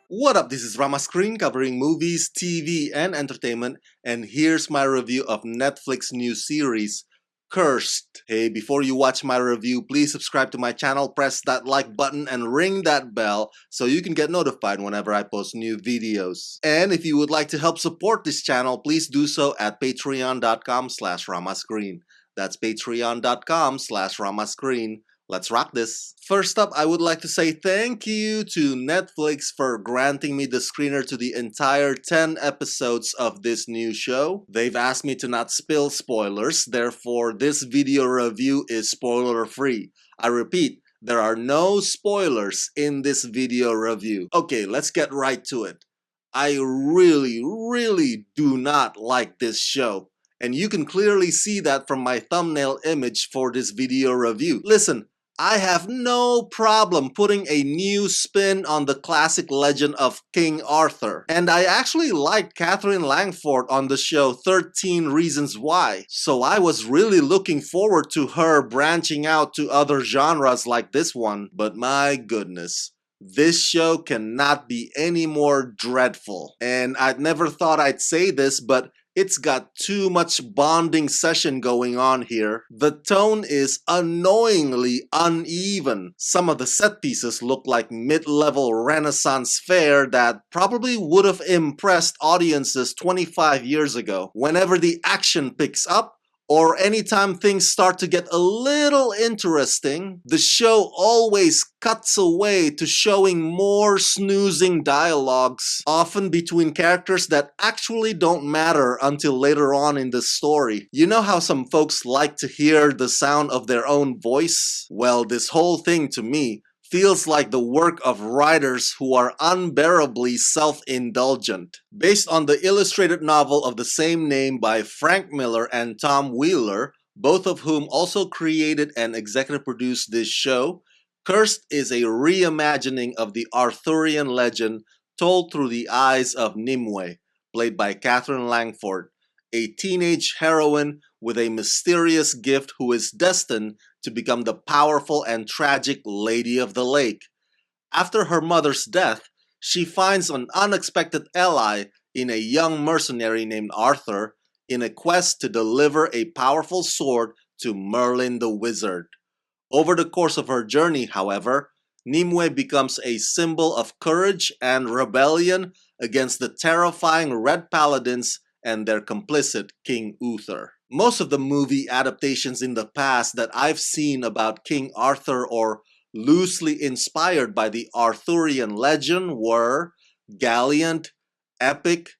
What up, this is Rama Screen covering movies, TV, and entertainment, and here's my review of Netflix new series, Cursed. Hey, before you watch my review, please subscribe to my channel, press that like button, and ring that bell so you can get notified whenever I post new videos. And if you would like to help support this channel, please do so at patreon.com/ramascreen. That's patreon.com/ramascreen. Let's rock this. First up, I would like to say thank you to Netflix for granting me the screener to the entire 10 episodes of this new show. They've asked me to not spill spoilers, therefore this video review is spoiler free. I repeat, there are no spoilers in this video review. Okay, let's get right to it. I really do not like this show. And you can clearly see that from my thumbnail image for this video review. Listen, I have no problem putting a new spin on the classic legend of King Arthur. And I actually liked Katherine Langford on the show 13 Reasons Why. So I was really looking forward to her branching out to other genres like this one. But my goodness, this show cannot be any more dreadful. And I'd never thought I'd say this, but it's got too much bonding session going on here. The tone is annoyingly uneven. Some of the set pieces look like mid-level Renaissance fare that probably would have impressed audiences 25 years ago. Whenever the action picks up, or anytime things start to get a little interesting, the show always cuts away to showing more snoozing dialogues, often between characters that actually don't matter until later on in the story. You know how some folks like to hear the sound of their own voice? Well, this whole thing to me feels like the work of writers who are unbearably self-indulgent. Based on the illustrated novel of the same name by Frank Miller and Tom Wheeler, both of whom also created and executive produced this show, Cursed is a reimagining of the Arthurian legend told through the eyes of Nimue, played by Katherine Langford, a teenage heroine with a mysterious gift who is destined to become the powerful and tragic Lady of the Lake. After her mother's death, she finds an unexpected ally in a young mercenary named Arthur in a quest to deliver a powerful sword to Merlin the Wizard. Over the course of her journey, however, Nimue becomes a symbol of courage and rebellion against the terrifying Red Paladins and their complicit King Uther. Most of the movie adaptations in the past that I've seen about King Arthur or loosely inspired by the Arthurian legend were gallant, epic,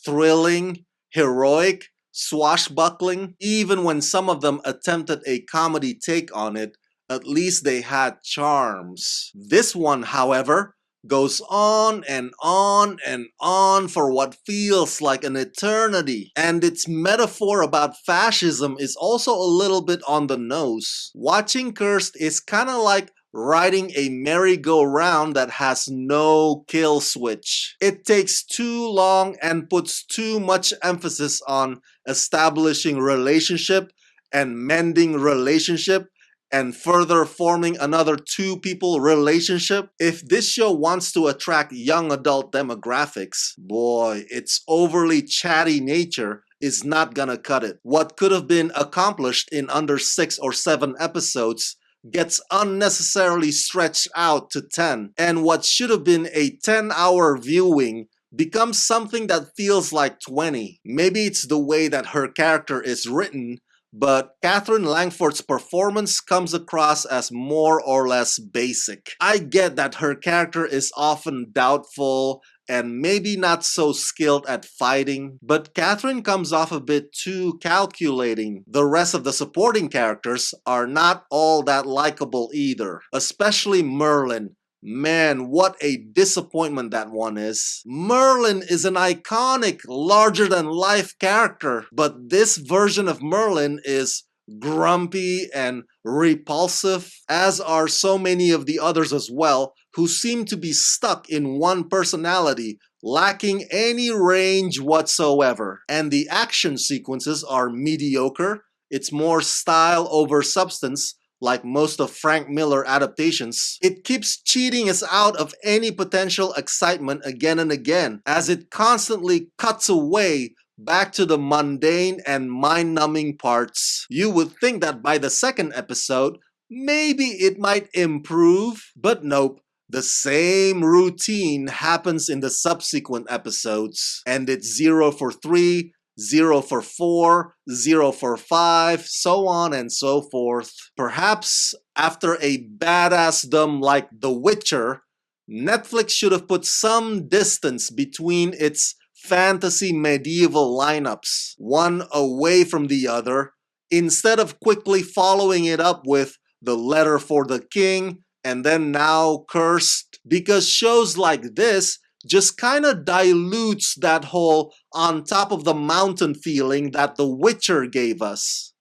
thrilling, heroic, swashbuckling. Even when some of them attempted a comedy take on it, at least they had charms. This one, however, goes on and on and on for what feels like an eternity. And its metaphor about fascism is also a little bit on the nose. Watching Cursed is kind of like riding a merry-go-round that has no kill switch. It takes too long and puts too much emphasis on establishing relationship and mending relationship and further forming another two-people relationship. If this show wants to attract young adult demographics, boy, its overly chatty nature is not gonna cut it. What could have been accomplished in under 6 or 7 episodes gets unnecessarily stretched out to 10, and what should have been a 10-hour viewing becomes something that feels like 20. Maybe it's the way that her character is written, but Katherine Langford's performance comes across as more or less basic. I get that her character is often doubtful and maybe not so skilled at fighting, but Katherine comes off a bit too calculating. The rest of the supporting characters are not all that likable either, especially Merlin. Man, what a disappointment that one is. Merlin is an iconic, larger-than-life character, but this version of Merlin is grumpy and repulsive, as are so many of the others as well, who seem to be stuck in one personality, lacking any range whatsoever. And the action sequences are mediocre. It's more style over substance, like most of Frank Miller adaptations, it keeps cheating us out of any potential excitement again and again, as it constantly cuts away back to the mundane and mind-numbing parts. You would think that by the second episode, maybe it might improve, but nope. The same routine happens in the subsequent episodes, and it's 0 for 3, 0 for 4, 0 for 5, so on and so forth. Perhaps after a badassdom like The Witcher, Netflix should have put some distance between its fantasy medieval lineups, one away from the other, instead of quickly following it up with The Letter for the King and then now Cursed, because shows like this just kind of dilutes that whole on top of the mountain feeling that The Witcher gave us.